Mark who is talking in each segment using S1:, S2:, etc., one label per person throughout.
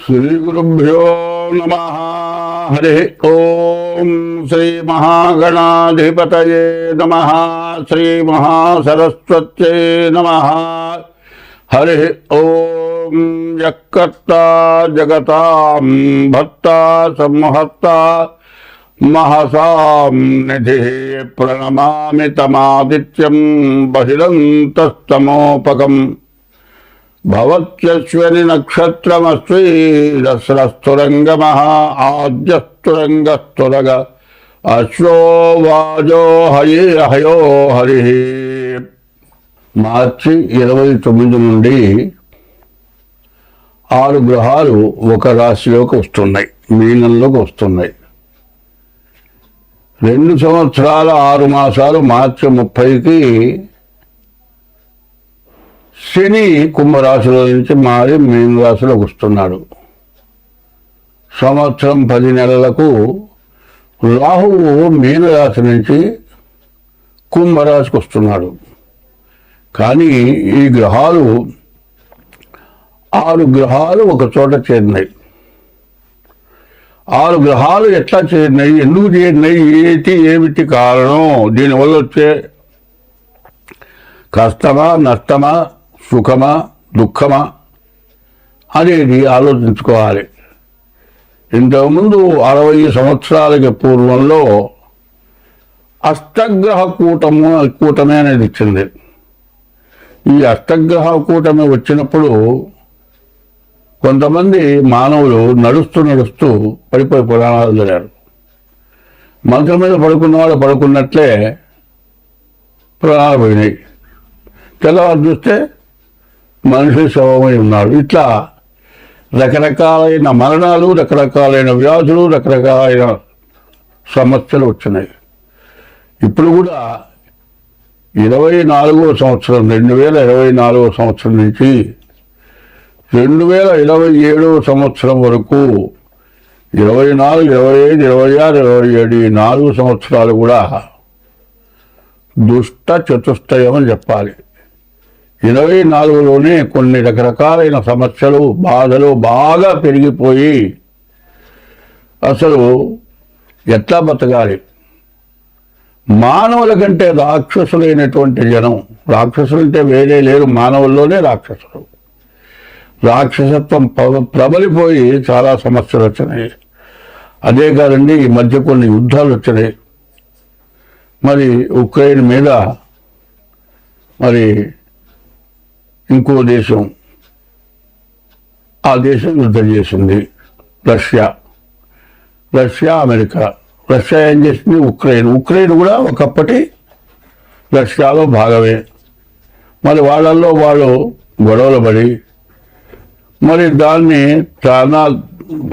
S1: శ్రీగురుభ్యో నమః. హరి ఓం. శ్రీ మహాగణాధిపతయే నమః. శ్రీ మహాసరస్వత్యై నమః. హరి ఓం. యక్కర్తా జగతాం భర్తా సంహర్తా మహసాం నిధి ప్రణమామి తమాదిత్యం బహిరంతస్తమోపకం భవత్యశ్వని నక్షత్రమస్వీరస్రస్తురంగమః ఆద్యస్తురంగస్తురగ అశ్వో వాజో హయో హరి. మార్చి 29 నుండి 6 గ్రహాలు ఒక రాశిలోకి వస్తున్నాయి, మీనంలోకి వస్తున్నాయి. 2 సంవత్సరాల 6 మాసాలు మార్చి 30కి శని కుంభరాశిలో నుంచి మారి మీన రాశిలోకి వస్తున్నాడు. సంవత్సరం 10 నెలలకు రాహువు మీనరాశి నుంచి కుంభరాశికి వస్తున్నాడు. కానీ ఈ గ్రహాలు 6 గ్రహాలు ఒక చోట చేరినాయి. 6 గ్రహాలు ఎట్లా చేరినాయి, ఎందుకు చేరినాయి, ఏమిటి కారణం, దీనివల్ల వచ్చే కష్టమా నష్టమా సుఖమా దుఃఖమా అనేది ఆలోచించుకోవాలి. ఇంతకుముందు 60 సంవత్సరాలకి పూర్వంలో అష్టగ్రహ కూటమి అనేది ఇచ్చింది. ఈ అష్టగ్రహ కూటమి వచ్చినప్పుడు కొంతమంది మానవులు నడుస్తూ పడిపోయి పురాణాలు జరిగారు. మంచం మీద పడుకున్నవాడు పడుకున్నట్లే ప్రాణాలు పోయినాయి. తెల్లవారు చూస్తే మనిషి శవమై ఉన్నాడు. ఇట్లా రకరకాలైన మరణాలు, రకరకాలైన వ్యాధులు, రకరకాలైన సమస్యలు వచ్చినాయి. ఇప్పుడు కూడా 24వ సంవత్సరం 2024వ సంవత్సరం నుంచి 2027వ సంవత్సరం వరకు 24, 25, 26, 27 ఈ 4 సంవత్సరాలు కూడా దుష్ట చతుష్టయం అని చెప్పాలి. 24లోనే కొన్ని రకరకాలైన సమస్యలు, బాధలు బాగా పెరిగిపోయి అసలు ఎట్లా బతకాలి, మానవుల కంటే రాక్షసులైనటువంటి జనం, రాక్షసులంటే వేరే లేరు, మానవుల్లోనే రాక్షసులు, రాక్షసత్వం ప్రబలిపోయి చాలా సమస్యలు వచ్చినాయి. అదే కాదండి, ఈ మధ్య కొన్ని యుద్ధాలు వచ్చినాయి. మరి ఉక్రెయిన్ మీద మరి ఇంకో దేశం, ఆ దేశం యుద్ధం చేసింది రష్యా, అమెరికా. రష్యా ఏం చేసింది, ఉక్రెయిన్ కూడా ఒకప్పటి రష్యాలో భాగమే. మరి వాళ్ళల్లో వాళ్ళు గొడవలు పడి మరి దాన్ని చాలా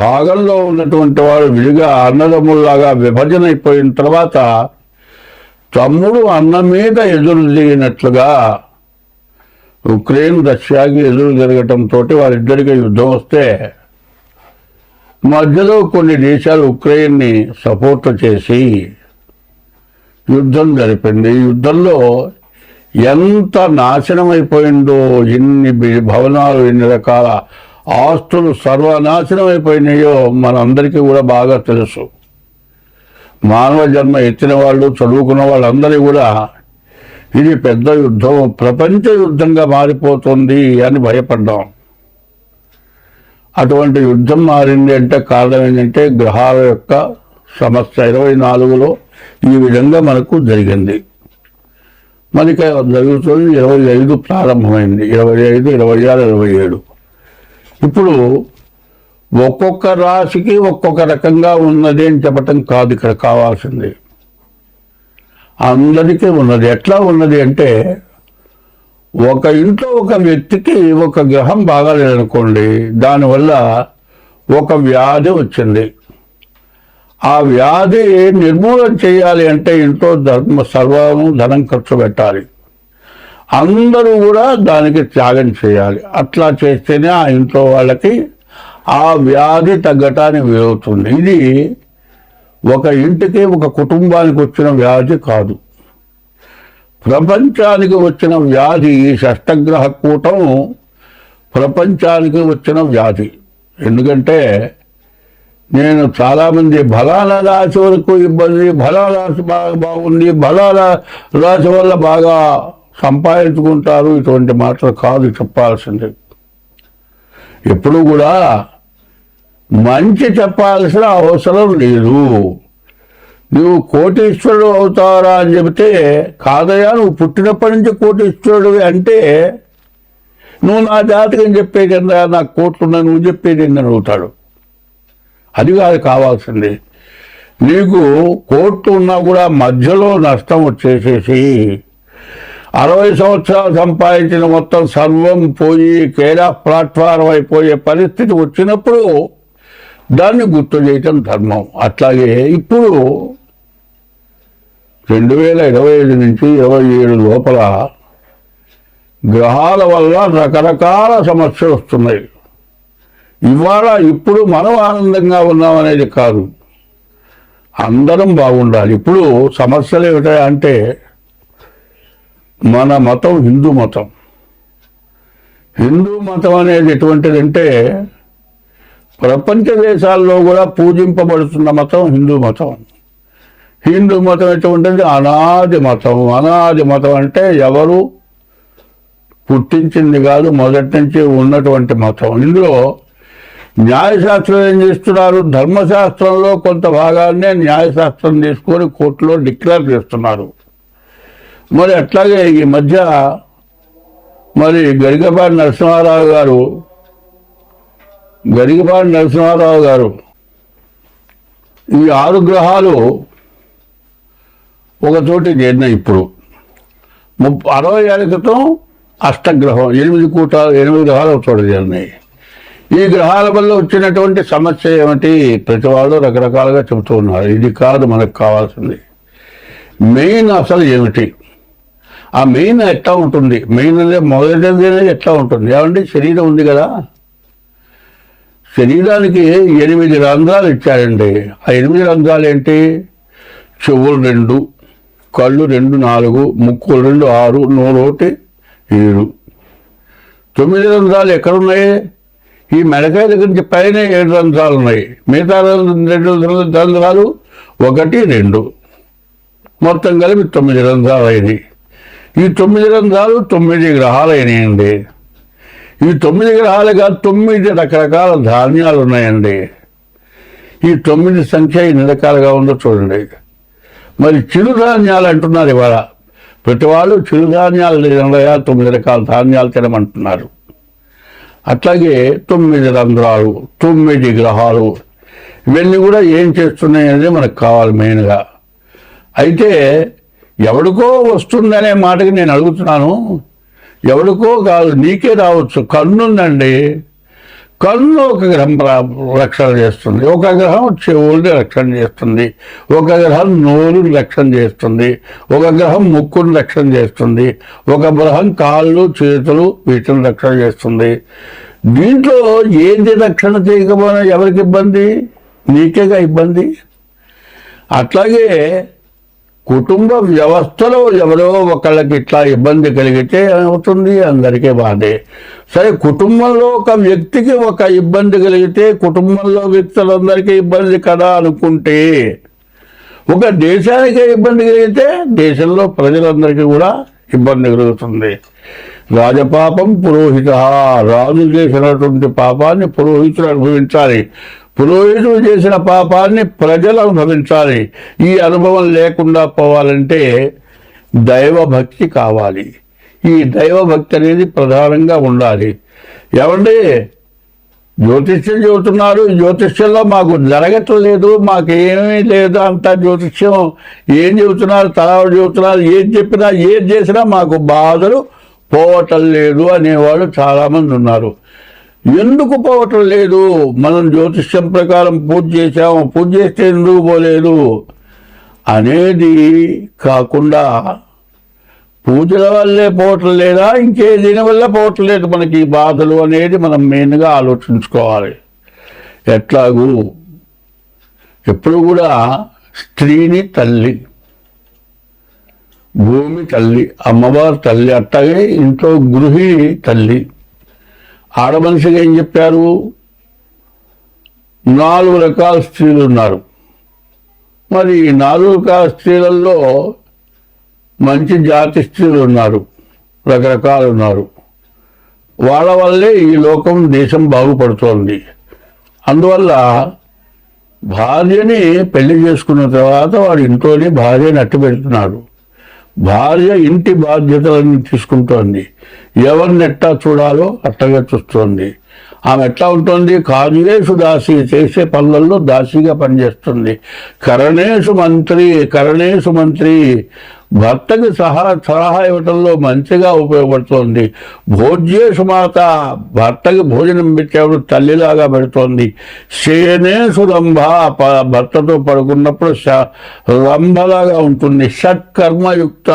S1: భాగంలో ఉన్నటువంటి వాడు విడిగా అన్నదమ్ముల్లాగా విభజన అయిపోయిన తర్వాత తమ్ముడు అన్న మీద ఎదురు తిరిగినట్లుగా ఉక్రెయిన్ రష్యాకి ఎదురు జరగటంతో వారిద్దరికీ యుద్ధం వస్తే మధ్యలో కొన్ని దేశాలు ఉక్రెయిన్ని సపోర్ట్ చేసి యుద్ధం జరిపింది. ఈ యుద్ధంలో ఎంత నాశనం అయిపోయిందో, ఎన్ని భవనాలు, ఎన్ని రకాల ఆస్తులు సర్వనాశనం అయిపోయినాయో మనందరికీ కూడా బాగా తెలుసు. మానవ జన్మ ఎత్తిన వాళ్ళు, చదువుకున్న వాళ్ళందరూ కూడా ఇది పెద్ద యుద్ధం, ప్రపంచ యుద్ధంగా మారిపోతుంది అని భయపడ్డాం. అటువంటి యుద్ధం మారింది అంటే కారణం ఏంటంటే గ్రహాల యొక్క సమస్య 24లో ఈ విధంగా మనకు జరిగింది. మనకి జరుగుతుంది 25 ప్రారంభమైంది, 25, 26, 27. ఇప్పుడు ఒక్కొక్క రాశికి ఒక్కొక్క రకంగా ఉన్నది అని చెప్పటం కాదు ఇక్కడ కావాల్సింది, అందరికీ ఉన్నది. ఎట్లా ఉన్నది అంటే ఒక ఇంట్లో ఒక వ్యక్తికి ఒక గ్రహం బాగాలేదనుకోండి, దానివల్ల ఒక వ్యాధి వచ్చింది. ఆ వ్యాధి నిర్మూలన చేయాలి అంటే ఇంట్లో ధనం ఖర్చు పెట్టాలి, అందరూ కూడా దానికి త్యాగం చేయాలి. అట్లా చేస్తేనే ఆ ఇంట్లో వాళ్ళకి ఆ వ్యాధి తగ్గటానికి వీలవుతుంది. ఇది ఒక ఇంటికి ఒక కుటుంబానికి వచ్చిన వ్యాధి కాదు, ప్రపంచానికి వచ్చిన వ్యాధి. ఈ షష్టగ్రహ కూటం ప్రపంచానికి వచ్చిన వ్యాధి. ఎందుకంటే నేను చాలామంది బలాల రాశి వరకు ఇబ్బంది, బలాల రాశి బాగా బాగుంది, బలాల రాశి వల్ల బాగా సంపాదించుకుంటారు, ఇటువంటి మాటలు కాదు చెప్పాల్సింది. ఎప్పుడు కూడా మంచి చెప్పాల్సిన అవసరం లేదు. నువ్వు కోటీశ్వరుడు అవుతారా అని చెబితే, కాదయ్యా నువ్వు పుట్టినప్పటి నుంచి కోటీశ్వరుడు అంటే నువ్వు నా జాతకం చెప్పేది కింద నాకు కోట్లున్నా నువ్వు చెప్పేది ఏందని అడుగుతాడు. అది కాదు కావాల్సింది. నీకు కోట్లు ఉన్నా కూడా మధ్యలో నష్టం వచ్చేసేసి 60 సంవత్సరాలు సంపాదించిన మొత్తం సర్వం పోయి కేడా ప్లాట్ఫారం అయిపోయే పరిస్థితి వచ్చినప్పుడు దాన్ని గుర్తు చేయటం ధర్మం. అట్లాగే ఇప్పుడు 2025 నుంచి 27 లోపల గ్రహాల వల్ల రకరకాల సమస్యలు వస్తున్నాయి. ఇవాళ ఇప్పుడు మనం ఆనందంగా ఉన్నామనేది కాదు, అందరం బాగుండాలి. ఇప్పుడు సమస్యలు ఏమిటంటే మన మతం హిందూ మతం. హిందూ మతం అనేది ఎటువంటిదంటే ప్రపంచ దేశాల్లో కూడా పూజింపబడుతున్న మతం హిందూ మతం. హిందూ మతం ఎటువంటిది? అనాది మతం. అనాది మతం అంటే ఎవరు పుట్టించింది కాదు, మొదటి నుంచి ఉన్నటువంటి మతం. ఇందులో న్యాయశాస్త్రం ఏం చేస్తున్నారు? ధర్మశాస్త్రంలో కొంత భాగాన్నే న్యాయశాస్త్రం తీసుకొని కోర్టులో డిక్లేర్ చేస్తున్నారు. మరి అట్లాగే ఈ మధ్య మరి గరికపాటి నరసింహారావు గారు ఈ 6 గ్రహాలు ఒకచోటి చేరినాయి. ఇప్పుడు 60 ఏళ్ల క్రితం అష్టగ్రహం 8 గ్రహాలు ఒక చోట చేరినాయి. ఈ గ్రహాల వల్ల వచ్చినటువంటి సమస్య ఏమిటి? ప్రతి వాళ్ళు రకరకాలుగా చెబుతూ ఉన్నారు. ఇది కాదు మనకు కావాల్సింది. మెయిన్ అసలు ఏమిటి? ఆ మెయిన్ ఎట్లా ఉంటుంది? మెయిన్ అనేది మొదటిది ఎట్లా ఉంటుంది? ఏమంటే శరీరం ఉంది కదా, శరీరానికి 8 రంధ్రాలు ఇచ్చారండి. ఆ 8 రంధ్రాలు ఏంటి? చెవులు 2, కళ్ళు 2 4, ముక్కులు 2 6, నోరు 1 7. 9 రంధ్రాలు ఎక్కడున్నాయి? ఈ మెడకాయ దగ్గర నుంచి పైన 7 రంధ్రాలు ఉన్నాయి. మిగతా 2 రంధ్రాలు 1 2 మొత్తం కలిపి 9 రంధ్రాలు అయినాయి. ఈ 9 రంధ్రాలు 9 గ్రహాలు అయినాయండి. ఈ 9 గ్రహాలుగా 9 రకరకాల ధాన్యాలు ఉన్నాయండి. ఈ 9 సంఖ్య ఎన్ని రకాలుగా ఉందో చూడండి. మరి చిరుధాన్యాలు అంటున్నారు ఇవాళ. ప్రతి వాళ్ళు చిరుధాన్యాలు 9 రకాల ధాన్యాలు తినమంటున్నారు. అట్లాగే 9 రంధ్రాలు, 9 గ్రహాలు, ఇవన్నీ కూడా ఏం చేస్తున్నాయి అనేది మనకు కావాలి మెయిన్గా. అయితే ఎవడికో వస్తుందనే మాటకి నేను అడుగుతున్నాను. ఎవడికో కాదు, నీకే రావచ్చు. కన్నుందండి, కన్ను ఒక గ్రహం రక్షణ చేస్తుంది, ఒక గ్రహం చెవుల్ని రక్షణ చేస్తుంది, ఒక గ్రహం నోరుని రక్షణ చేస్తుంది, ఒక గ్రహం ముక్కుని రక్షణ చేస్తుంది, ఒక గ్రహం కాళ్ళు చేతులు వీటిని రక్షణ చేస్తుంది. దీంట్లో ఏది రక్షణ చేయకపోయినా ఎవరికి ఇబ్బంది? నీకేగా ఇబ్బంది. అట్లాగే కుటుంబ వ్యవస్థలో ఎవరో ఒకళ్ళకి ఇట్లా ఇబ్బంది కలిగితే అవుతుంది, అందరికీ బాధే. సరే, కుటుంబంలో ఒక వ్యక్తికి ఒక ఇబ్బంది కలిగితే కుటుంబంలో వ్యక్తులందరికీ ఇబ్బంది కదా అనుకుంటే, ఒక దేశానికే ఇబ్బంది కలిగితే దేశంలో ప్రజలందరికీ కూడా ఇబ్బంది కలుగుతుంది. రాజపాపం పురోహిత, రాజు చేసినటువంటి పాపాన్ని పురోహితుడు అనుభవించాలి, పురోహితుడు చేసిన పాపాన్ని ప్రజలు అనుభవించాలి. ఈ అనుభవం లేకుండా పోవాలంటే దైవభక్తి కావాలి. ఈ దైవభక్తి అనేది ప్రధానంగా ఉండాలి. ఏమండి, జ్యోతిష్యం చెబుతున్నారు, జ్యోతిష్యంలో మాకు జరగట్లేదు, మాకేమీ లేదు, అంతా జ్యోతిష్యం ఏం చెబుతున్నారు, తలాడు చెబుతున్నారు, ఏది చెప్పినా ఏది చేసినా మాకు బాధలు పోవటం లేదు అనేవాళ్ళు చాలామంది ఉన్నారు. ఎందుకు పోవటం లేదు? మనం జ్యోతిష్యం ప్రకారం పూజ చేశాము, పూజ చేస్తే ఎందుకు పోలేదు అనేది కాకుండా పూజల వల్లే పోవటం లేదా, ఇంకే దీనివల్ల పోవటం లేదు మనకి ఈ బాధలు అనేది మనం మెయిన్గా ఆలోచించుకోవాలి. ఎట్లాగూ ఎప్పుడు కూడా స్త్రీని తల్లి, భూమి తల్లి, అమ్మవారు తల్లి, అట్లాగే ఇంట్లో గృహిణి తల్లి. ఆడమనిషిగా ఏం చెప్పారు? 4 రకాల స్త్రీలు ఉన్నారు. మరి ఈ 4 రకాల స్త్రీలలో మంచి జాతి స్త్రీలు ఉన్నారు, రకరకాలు ఉన్నారు. వాళ్ళ వల్లే ఈ లోకం, దేశం బాగుపడుతోంది. అందువల్ల భార్యని పెళ్లి చేసుకున్న తర్వాత వాడు ఇంట్లోనే భార్యని అట్టు పెడుతున్నాడు. భార్య ఇంటి బాధ్యతలను తీసుకుంటోంది. ఎవరిని ఎట్టా చూడాలో అట్టగా చూస్తోంది. ఆమె ఎట్లా ఉంటుంది? కార్యేషు దాసి, చేసే పనులలో దాసిగా పనిచేస్తుంది. కరణేషు మంత్రి భర్తకి సలహా ఇవ్వటంలో మంచిగా ఉపయోగపడుతోంది. భోజ్యేషు మాత, భర్తకి భోజనం పెట్టేప్పుడు తల్లిలాగా పెడుతోంది. శయనేషు రంభ, భర్తతో పడుకున్నప్పుడు రంభలాగా ఉంటుంది. షట్కర్మయుక్త,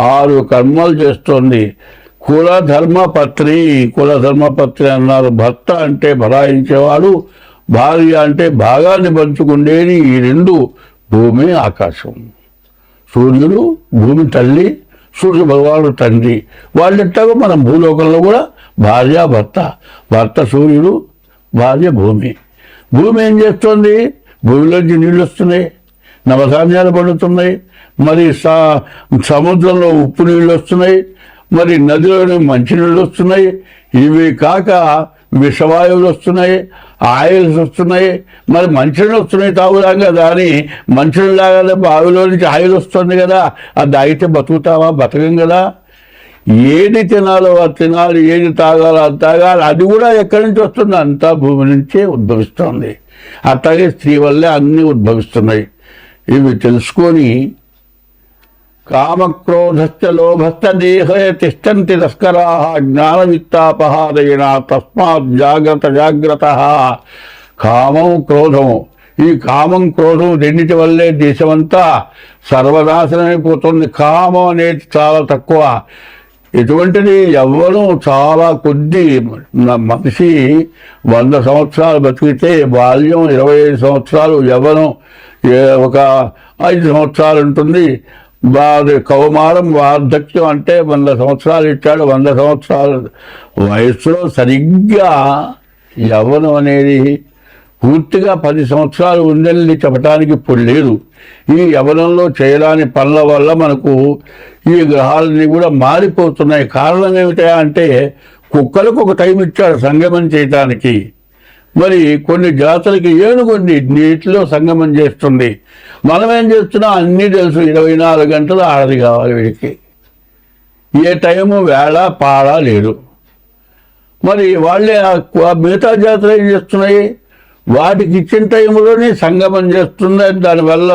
S1: 6 కర్మలు చేస్తోంది. కులధర్మపత్రి అన్నారు. భర్త అంటే భరాయించేవాడు, భార్య అంటే భాగాన్ని పంచుకుండేది. ఈ 2 భూమి ఆకాశం. సూర్యుడు భూమి తల్లి, సూర్య భగవానుడు తండ్రి. వాళ్ళెట్టాగో మన భూలోకంలో కూడా భార్య భర్త సూర్యుడు, భార్య భూమి. భూమి ఏం చేస్తుంది? భూమిలోంచి నీళ్ళు వస్తున్నాయి, నవధాన్యాలు పండుతున్నాయి, మరి సముద్రంలో ఉప్పు నీళ్ళు వస్తున్నాయి, మరి నదిలోని మంచినీళ్ళు వస్తున్నాయి. ఇవి కాక విషవాయువులు వస్తున్నాయి, ఆయిల్స్ వస్తున్నాయి. మరి మంచినీళ్ళు వస్తున్నాయి తాగుదాం కదా అని మంచినీళ్ళు తాగాలి, బావిలో నుంచి ఆయిల్ వస్తుంది కదా, అది తాగితే బతుకుతావా? బతకం కదా. ఏది తినాలో అది తినాలి, ఏది తాగాలో అది తాగాలి. అది కూడా ఎక్కడి నుంచి వస్తుంది? అంతా భూమి నుంచే ఉద్భవిస్తుంది. అట్లాగే స్త్రీ వల్లే అన్నీ ఉద్భవిస్తున్నాయి. ఇవి తెలుసుకొని కామక్రోధశ్చ లోభశ్చ దేహే తిష్టంతి తస్కరాః జ్ఞానవిత్తాపహారేణ తస్మాత్ జాగ్రత్త. కామం క్రోధము, ఈ కామం క్రోధం రెండింటి వల్లే దేశమంతా సర్వనాశనమైపోతుంది. కామం అనేది చాలా తక్కువ. ఇటువంటిది యవ్వనం చాలా కొద్ది. మనిషి 100 సంవత్సరాలు బతికితే బాల్యం 25 సంవత్సరాలు, యవ్వనం ఒక 5 సంవత్సరాలు ఉంటుంది. కౌమారం, వార్ధక్యం అంటే 100 సంవత్సరాలు ఇచ్చాడు. 100 సంవత్సరాల వయస్సులో సరిగ్గా యవ్వనం అనేది పూర్తిగా 10 సంవత్సరాలు ఉందని చెప్పడానికి ఇప్పుడు లేదు. ఈ యవ్వనంలో చేయరాని పనుల వల్ల మనకు ఈ గ్రహాలన్నీ కూడా మారిపోతున్నాయి. కారణం ఏమిటా అంటే కుక్కలకు ఒక టైం ఇచ్చాడు సంగమం చేయటానికి. మరి కొన్ని జాతులకి ఏనుగు నీటిలో సంగమం చేస్తుంది. మనం ఏం చేస్తున్నాం? అన్నీ తెలుసు. 24 గంటలు ఆడది కావాలి వీడికి. ఏ టైము వేళ పాడ లేదు. మరి వాళ్ళే మిగతా జాతులు ఏం చేస్తున్నాయి? వాటికి ఇచ్చిన టైంలోనే సంగమం చేస్తున్నాయి. దానివల్ల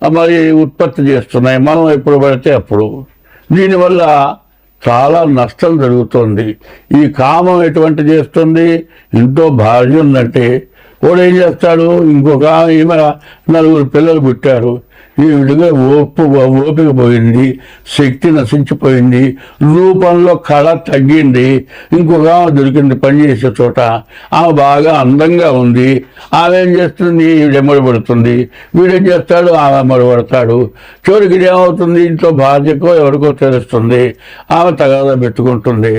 S1: మరి ఉత్పత్తి చేస్తున్నాయి. మనం ఎప్పుడు పడితే అప్పుడు. దీనివల్ల చాలా నష్టం జరుగుతుంది. ఈ కామం ఎటువంటి చేస్తుంది? ఇంట్లో భార్య ఉందంటే వాడు ఏం చేస్తాడు? ఇంకొక ఈమె 4 పిల్లలు పుట్టారు. ఈ విధంగా ఓపిక పోయింది, శక్తి నశించిపోయింది, రూపంలో కళ తగ్గింది. ఇంకొక దొరికింది పనిచేసే చోట. ఆమె బాగా అందంగా ఉంది. ఆమె ఏం చేస్తుంది? వీడెమ్మడబడుతుంది. వీడేం చేస్తాడు? ఆమె ఎమ్మడబడతాడు. చివరికి ఏమవుతుంది? ఇంట్లో భార్యకో ఎవరికో తెలుస్తుంది. ఆమె తగాదా పెట్టుకుంటుంది.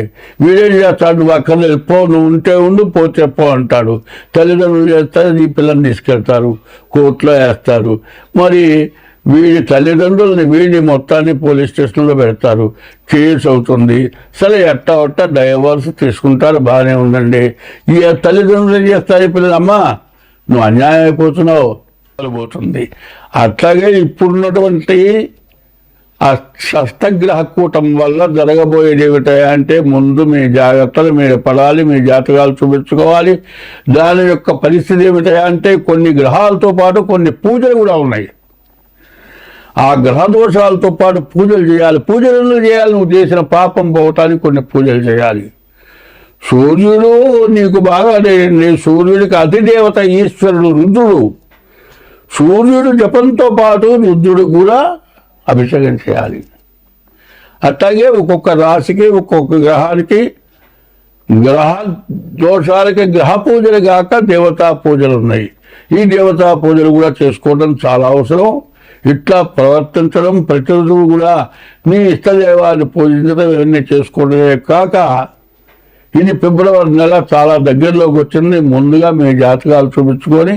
S1: వీడేం చేస్తాడు? నువ్వు అక్కడ పో, నువ్వు ఉంటే ఉండు, పోతే పో అంటాడు. తల్లిదండ్రులు చేస్తారు, ఈ పిల్లల్ని తీసుకెళ్తారు, కోర్టులో వేస్తారు. మరి వీడి తల్లిదండ్రులని వీడిని మొత్తాన్ని పోలీస్ స్టేషన్లో పెడతారు. కేసు అవుతుంది. సరే ఎట్టా డైవర్స్ తీసుకుంటారు, బాగానే ఉందండి. ఈ తల్లిదండ్రులు ఏం చేస్తారు? ఈ పిల్లలు, అమ్మా నువ్వు అన్యాయం అయిపోతున్నావు పోతుంది. అట్లాగే ఇప్పుడున్నటువంటి ఆ షష్టగ్రహ కూటం వల్ల జరగబోయేది ఏమిటంటే ముందు మీ జాగ్రత్తలు మీరు పడాలి, మీ జాతకాలు చూపించుకోవాలి. దాని యొక్క పరిస్థితి ఏమిటంటే కొన్ని గ్రహాలతో పాటు కొన్ని పూజలు కూడా ఉన్నాయి. ఆ గ్రహ దోషాలతో పాటు పూజలు చేయాలి. పూజలు ఎందుకు చేయాలి? నువ్వు చేసిన పాపం పోవటానికి కొన్ని పూజలు చేయాలి. సూర్యుడు నీకు బాగా సూర్యుడికి అధిదేవత ఈశ్వరుడు రుద్రుడు. సూర్యుడు జపంతో పాటు రుద్రుడు కూడా అభిషేకం చేయాలి. అట్లాగే ఒక్కొక్క రాశికి, ఒక్కొక్క గ్రహానికి, గ్రహ దోషాలకి గ్రహ పూజలు కాక దేవతా పూజలు ఉన్నాయి. ఈ దేవతా పూజలు కూడా చేసుకోవడం చాలా అవసరం. ఇట్లా ప్రవర్తించడం, ప్రతిరోజు కూడా నీ ఇష్టదేవాన్ని పూజించడం ఇవన్నీ చేసుకోవడమే కాక ఇది ఫిబ్రవరి నెల చాలా దగ్గరలోకి వచ్చింది. ముందుగా మీ జాతకాలు చూపించుకొని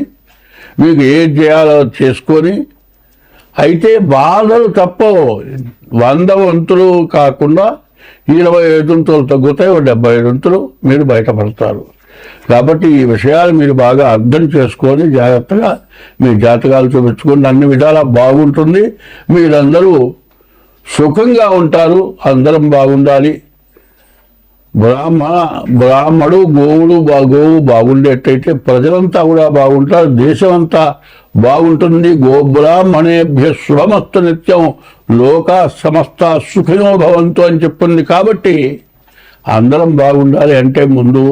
S1: మీకు ఏం చేయాలో చేసుకొని, అయితే బాధలు తప్పవు. 100 వంతులు కాకుండా 25 వంతులు తగ్గుతాయి, 75 వంతులు మీరు బయటపడతారు. కాబట్టి ఈ విషయాలు మీరు బాగా అర్థం చేసుకొని జాగ్రత్తగా మీ జాతకాలు చూపించుకొని అన్ని విధాలా బాగుంటుంది. మీరందరూ సుఖంగా ఉంటారు. అందరం బాగుండాలి. బ్రాహ్మడు గోవు బాగుండేటైతే ప్రజలంతా కూడా బాగుంటారు, దేశం అంతా బాగుంటుంది. గోబ్రాహ్మణేభ్య శుభమస్తు నిత్యం లోకా సమస్త సుఖినో భవంతు అని చెప్పింది. కాబట్టి అందరం బాగుండాలి అంటే ముందు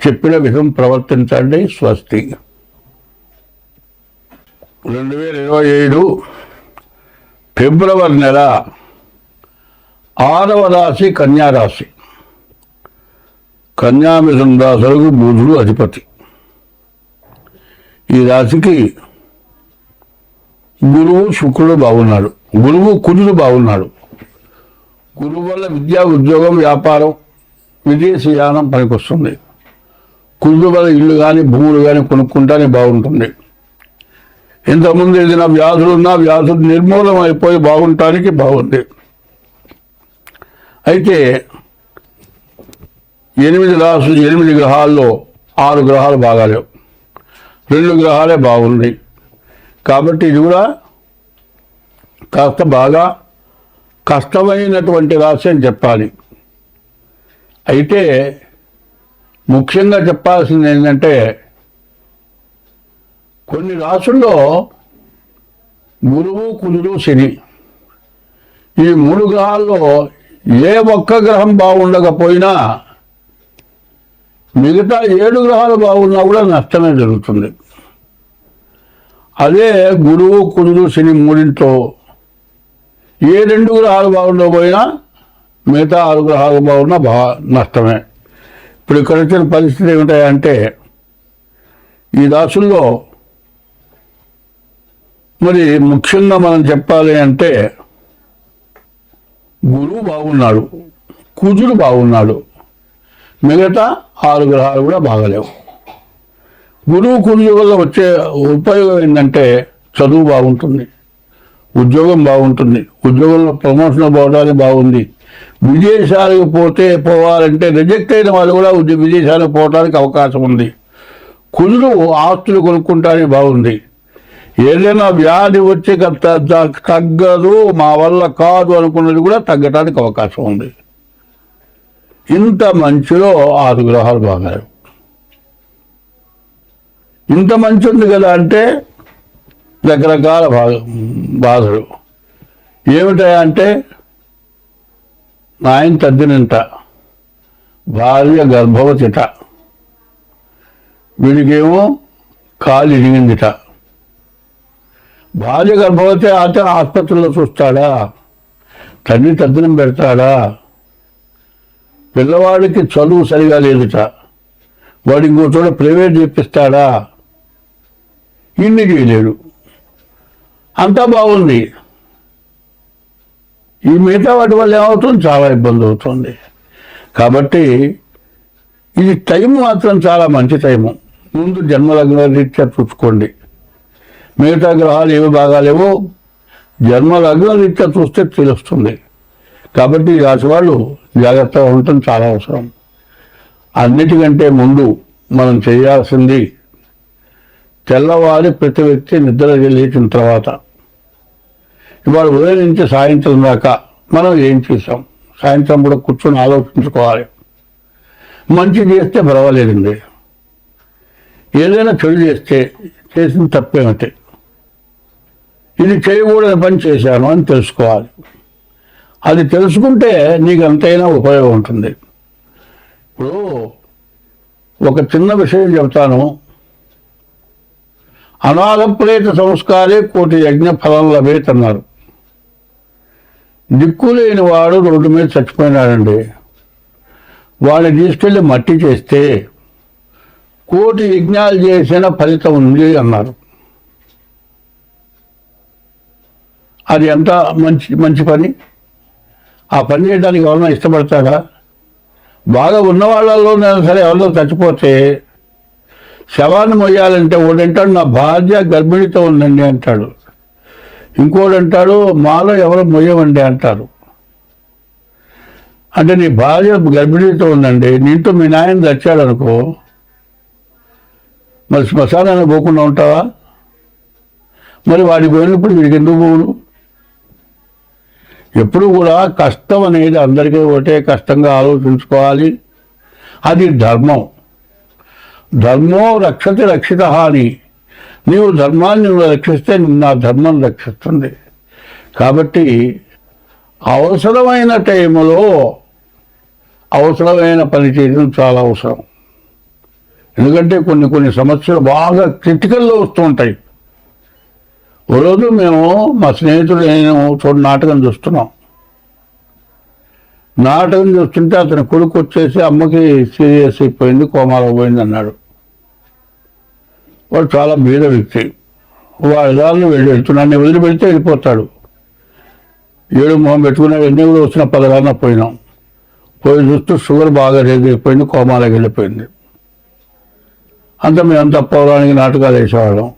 S1: చెప్పిన విధం ప్రవర్తించండి. స్వస్తి. 2025 ఫిబ్రవరి నెల 6వ రాశి కన్యారాశి. కన్యామిథున రాశులకు బుధుడు అధిపతి. ఈ రాశికి గురువు శుక్రుడు బాగున్నాడు, గురువు కుజుడు బాగున్నాడు. గురువు వల్ల విద్య, ఉద్యోగం, వ్యాపారం, విదేశీయానం పనికొస్తుంది. కుజుడు వల్ల ఇల్లు కానీ భూములు కానీ కొనుక్కుంటానే బాగుంటుంది. ఇంతకుముందు ఏదైనా వ్యాధులున్నా వ్యాధులు నిర్మూలం అయిపోయి బాగుంటానికి బాగుంది. అయితే 8 గ్రహాల్లో 6 గ్రహాలు బాగాలేవు, 2 గ్రహాలే బాగున్నాయి. కాబట్టి ఇది కూడా కాస్త బాగా కష్టమైనటువంటి రాశి అని చెప్పాలి. అయితే ముఖ్యంగా చెప్పాల్సింది ఏంటంటే కొన్ని రాశుల్లో గురువు, కుజుడు, శని ఈ 3 గ్రహాల్లో ఏ ఒక్క గ్రహం బాగుండకపోయినా మిగతా 7 గ్రహాలు బాగున్నా కూడా నష్టమే జరుగుతుంది. అదే గురువు, కుజుడు, శని 3 ఏ 2 గ్రహాలు బాగుండకపోయినా మిగతా 6 గ్రహాలు బాగున్నా నష్టమే. ఇప్పుడు ఇక్కడ వచ్చిన పరిస్థితి ఏమిటాయంటే ఈ రాశుల్లో మరి ముఖ్యంగా మనం చెప్పాలి అంటే గురువు బాగున్నాడు, కుజుడు బాగున్నాడు, మిగతా 6 గ్రహాలు కూడా బాగలేవు. గురువు కుజుడు వల్ల వచ్చే ఉపయోగం ఏంటంటే చదువు బాగుంటుంది, ఉద్యోగం బాగుంటుంది, ఉద్యోగంలో ప్రమోషన్ పోవడానికి బాగుంది. విదేశాలకు పోవాలంటే రిజెక్ట్ అయిన వాళ్ళు కూడా విదేశాలకు పోవడానికి అవకాశం ఉంది. కుజుడు ఆస్తులు కొనుక్కుంటానికి బాగుంది. ఏదైనా వ్యాధి వచ్చి తగ్గదు, మా వల్ల కాదు అనుకున్నది కూడా తగ్గడానికి అవకాశం ఉంది. ఇంత మంచిలో 6 గ్రహాలు బాగాలేవు. ఇంత మంచి ఉంది కదా అంటే రకరకాల బాధలు ఏమిటాయంటే నాయన తద్దినంట, భార్య గర్భవతిట, వీడికేమో కాలు ఇరిగిందిట. భార్య గర్భవతి అయితే ఆసుపత్రిలో చూస్తాడా, తండ్రి తద్దినం పెడతాడా, పిల్లవాడికి చదువు సరిగా లేదుట, వాడు ఇంకో చోట ప్రైవేట్ చేపిస్తాడా, ఇన్ని చేయలేడు. అంతా బాగుంది. ఈ మిగతా వాటి వల్ల ఏమవుతుంది, చాలా ఇబ్బంది అవుతుంది. కాబట్టి ఇది టైం మాత్రం చాలా మంచి టైము. ముందు జన్మలగ్న రీత్యా చూసుకోండి. మిగతా గ్రహాలు ఏవి బాగాలేవో జన్మలగ్న రీత్యా చూస్తే తెలుస్తుంది. కాబట్టి ఈ రాశి వాళ్ళు జాగ్రత్తగా ఉండటం చాలా అవసరం. అన్నిటికంటే ముందు మనం చేయాల్సింది తెల్లవారి ప్రతి వ్యక్తి నిద్ర లేచిన తర్వాత ఇవాళ ఉదయం నుంచి సాయంత్రం దాకా మనం ఏం చేసాం, సాయంత్రం కూడా కూర్చొని ఆలోచించుకోవాలి. మంచి చేస్తే పర్వాలేదండి, ఏదైనా చెడు చేస్తే చేసిన తప్పేమిటి, ఇది చేయకూడని పని చేశాను అని తెలుసుకోవాలి. అది తెలుసుకుంటే నీకు ఎంతైనా ఉపయోగం ఉంటుంది. ఇప్పుడు ఒక చిన్న విషయం చెప్తాను. అనాథప్రేత సంస్కారే కోటి యజ్ఞ ఫలం లభేత్ అన్నారు. దిక్కులేని వాడు రోడ్డు మీద చచ్చిపోయినాడండి, వాడిని తీసుకెళ్ళి మట్టి చేస్తే కోటి యజ్ఞాలు చేసిన ఫలితం ఉంది అన్నారు. అది ఎంత మంచి పని. ఆ పని చేయడానికి ఎవరైనా ఇష్టపడతాడా? బాగా ఉన్న వాళ్ళలోనే సరే ఎవరిలో చచ్చిపోతే శవాన్ని మొయ్యాలంటే ఒకడంటాడు నా భార్య గర్భిణితో ఉందండి అంటాడు, ఇంకోడు అంటాడు మాలో ఎవరు మొయ్యమండి అంటారు. అంటే నీ భార్య గర్భిణితో ఉందండి, నీతో మీ నాయన చచ్చాడు అనుకో, మరి శ్మశానాన్ని పోకుండా ఉంటావా? మరి వాడి పోయినప్పుడు వీడికి ఎందుకు పోవును? ఎప్పుడు కూడా కష్టం అనేది అందరికీ ఒకటే కష్టంగా ఆలోచించుకోవాలి. అది ధర్మం. ధర్మో రక్షతి రక్షిత అని, నీవు ధర్మాన్ని నువ్వు రక్షిస్తే నా ధర్మం రక్షిస్తుంది. కాబట్టి అవసరమైన టైంలో అవసరమైన పని చేయడం చాలా అవసరం. ఎందుకంటే కొన్ని సమస్యలు బాగా క్రిటికల్లో వస్తూ ఉంటాయి. ఓ రోజు మేము మా స్నేహితుడు నేను నాటకం చూస్తున్నాం. నాటకం చూస్తుంటే అతని కొడుకు వచ్చేసి అమ్మకి సీరియస్ అయిపోయింది, కోమాలో పోయింది అన్నాడు. వాడు చాలా బీద వ్యక్తి. వాడి దాన్ని వెళ్తున్నాను, వదిలిపెడితే వెళ్ళిపోతాడు. ఏడు మొహం పెట్టుకున్నాడు. ఎన్ని కూడా వచ్చిన 10 పోయినాం. పోయి చూస్తూ షుగర్ బాగా రేజ్ అయిపోయింది, కోమాలోకి వెళ్ళిపోయింది. అంతా మేమంతా పౌరాణిక నాటకాలు వేసేవాళ్ళం.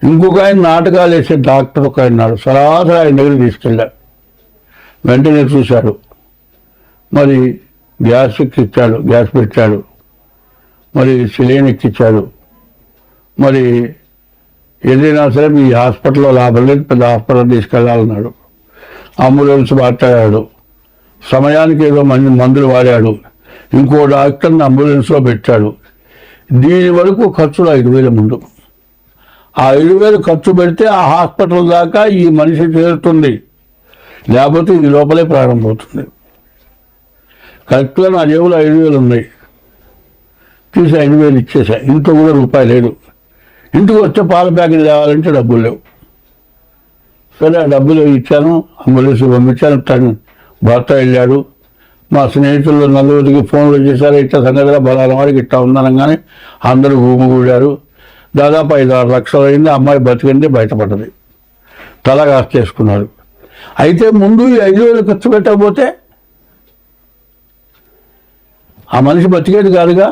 S1: ఇంకొక ఆయన నాటకాలు వేసే డాక్టర్ ఒక ఆయన ఉన్నాడు. సరాసరి ఆయన దగ్గరికి తీసుకెళ్ళా. వెంటనే చూశాడు. మరి గ్యాస్ ఎక్కిచ్చాడు, గ్యాస్ పెట్టాడు, మరి సిలిండర్ ఎక్కిచ్చాడు. మరి ఏదైనా సరే మీ హాస్పిటల్లో లాభం లేదు, పెద్ద హాస్పిటల్ తీసుకెళ్లాలన్నాడు. అంబులెన్స్ మాట్లాడాడు, సమయానికి ఏదో మందులు వాడాడు. ఇంకో డాక్టర్ని అంబులెన్స్లో పెట్టాడు. దీని వరకు ఖర్చులు 5,000 ముందు. ఆ 5,000 ఖర్చు పెడితే ఆ హాస్పిటల్ దాకా ఈ మనిషి చేరుతుంది, లేకపోతే ఈ లోపలే ప్రారంభమవుతుంది. కరెక్ట్గా నా జేబులో 5,000 ఉన్నాయి. తీసి 5,000 ఇచ్చేసా. ఇంట్లో కూడా రూపాయి లేదు. ఇంటికి వస్తే పాల ప్యాకెట్ తేవాలంటే డబ్బులు లేవు. సరే ఆ డబ్బులు ఇచ్చాను, అంబులెన్స్ పంపించాను. భర్త వెళ్ళాడు. మా స్నేహితులు నలుగురికి ఫోన్లు చేశారు, ఇట్లా సంగతిగా బలాల వాడికి ఇట్లా ఉందనగానే అందరూ భూమి కూడారు. దాదాపు 5-6 లక్షలు అయింది. అమ్మాయి బతికింది, బయటపడ్డది. తలగాస్తేసుకున్నారు. అయితే ముందు ఈ 5,000 ఖర్చు పెట్టకపోతే ఆ మనిషి బతికేది కాదుగా.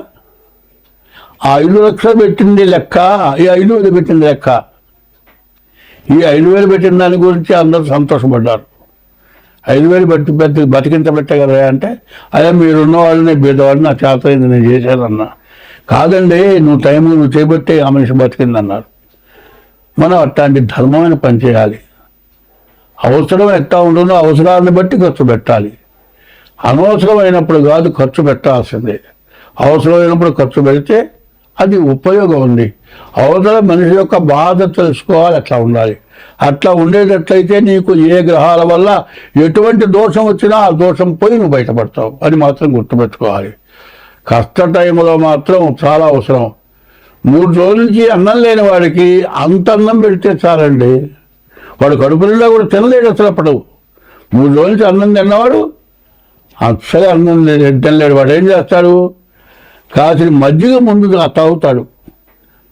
S1: ఆ 5 లక్షలు పెట్టింది లెక్క, ఈ 5,000 పెట్టింది లెక్క. ఈ 5,000 పెట్టిన దాని గురించి అందరూ సంతోషపడ్డారు. 5,000 బతికించబట్టే కదా అంటే, అదే మీరున్న వాళ్ళని బీదవాడిని నా చేత నేను చేశానన్నా. కాదండి, నువ్వు చేయబట్టే ఆ మనిషి బతికిందన్నారు. మనం అట్లాంటి ధర్మమైన పని చేయాలి. అవసరం ఎట్లా ఉంటుందో అవసరాన్ని బట్టి ఖర్చు పెట్టాలి. అనవసరమైనప్పుడు కాదు ఖర్చు పెట్టాల్సిందే. అవసరమైనప్పుడు ఖర్చు పెడితే అది ఉపయోగం ఉంది. అవతల మనిషి యొక్క బాధ తెలుసుకోవాలి, అట్లా ఉండాలి. అట్లా ఉండేటట్లయితే నీకు ఏ గ్రహాల వల్ల ఎటువంటి దోషం వచ్చినా ఆ దోషం పోయి నువ్వు బయటపడతావు. అది మాత్రం గుర్తుపెట్టుకోవాలి. కష్ట టైంలో మాత్రం చాలా అవసరం. 3 రోజుల నుంచి అన్నం లేని వాడికి అంత అన్నం పెడితే చాలండి. వాడు కడుపు నిండా కూడా తినలేడు అసలు. అప్పుడు 3 రోజుల నుంచి అన్నం తిన్నవాడు అసలే అన్నం తినలేడు. వాడు ఏం చేస్తాడు? కాసిన మజ్జిగ ముందు తాగుతాడు.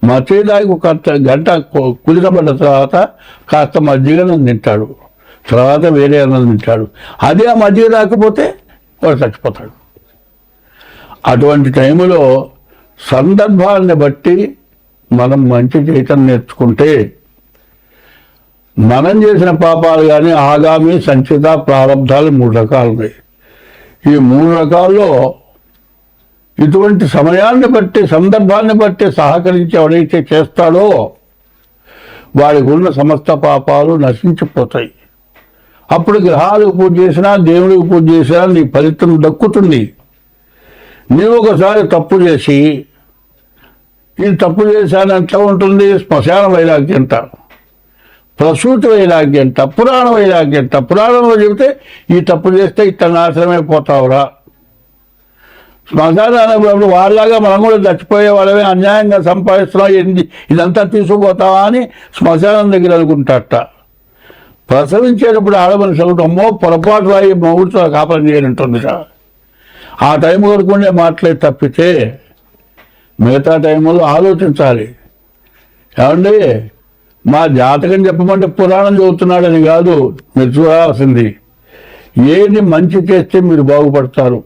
S1: మజ్జిగ తాగి ఒక గంట కుదిరబడ్డ తర్వాత కాస్త మజ్జిగను తింటాడు. తర్వాత వేరే అన్నం తింటాడు. అదే ఆ మజ్జిగ తాకపోతే వాడు చచ్చిపోతాడు. అటువంటి టైంలో సందర్భాన్ని బట్టి మనం మంచి చేయటం నేర్చుకుంటే మనం చేసిన పాపాలు కానీ ఆగామి, సంచిత, ప్రారంధాలు 3 రకాలు ఉన్నాయి. ఈ 3 రకాల్లో ఇటువంటి సమయాన్ని బట్టి, సందర్భాన్ని బట్టి సహకరించి ఎవడైతే చేస్తాడో వాడికి ఉన్న సమస్త పాపాలు నశించిపోతాయి. అప్పుడు గ్రహాలకు పూజ చేసినా, దేవుడికి పూజ చేసినా నీ ఫలితం దక్కుతుంది. నీవు ఒకసారి తప్పు చేసి ఇది తప్పు చేశానంటే ఉంటుంది శ్మశాన వైరాగ్యంట, ప్రసూతి వైరాగ్యంట, పురాణ వైరాగ్యంట. పురాణంలో చెబితే ఈ తప్పు చేస్తే ఇట్లా నాశనమైపోతావురా. శ్మశానానికి వాళ్ళలాగా మనం కూడా చచ్చిపోయే వాళ్ళమే, అన్యాయంగా సంపాదిస్తున్నాం, ఇదంతా తీసుకుపోతావా అని శ్మశానం దగ్గర అనుకుంటాట. ప్రసవించేటప్పుడు ఆడమనిషి ఒకటి అమ్మో పొరపాటు రాయి మొగుడుతో కాపురం చేయాలంటుంది. ఆ టైం వరకు ఉండే మాటలే తప్పితే మిగతా టైంలో ఆలోచించాలి. ఏమండి, మా జాతకం చెప్పమంటే పురాణం చదువుతున్నాడని కాదు మీరు చూడాల్సింది. ఏది మంచి చేస్తే మీరు బాగుపడతారు,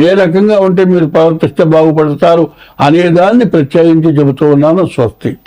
S1: ఏ రకంగా ఉంటే మీరు ప్రవర్తిస్తే బాగుపడతారు అనేదాన్ని ప్రత్యేకించి చెబుతూ ఉన్నాను. స్వస్తి.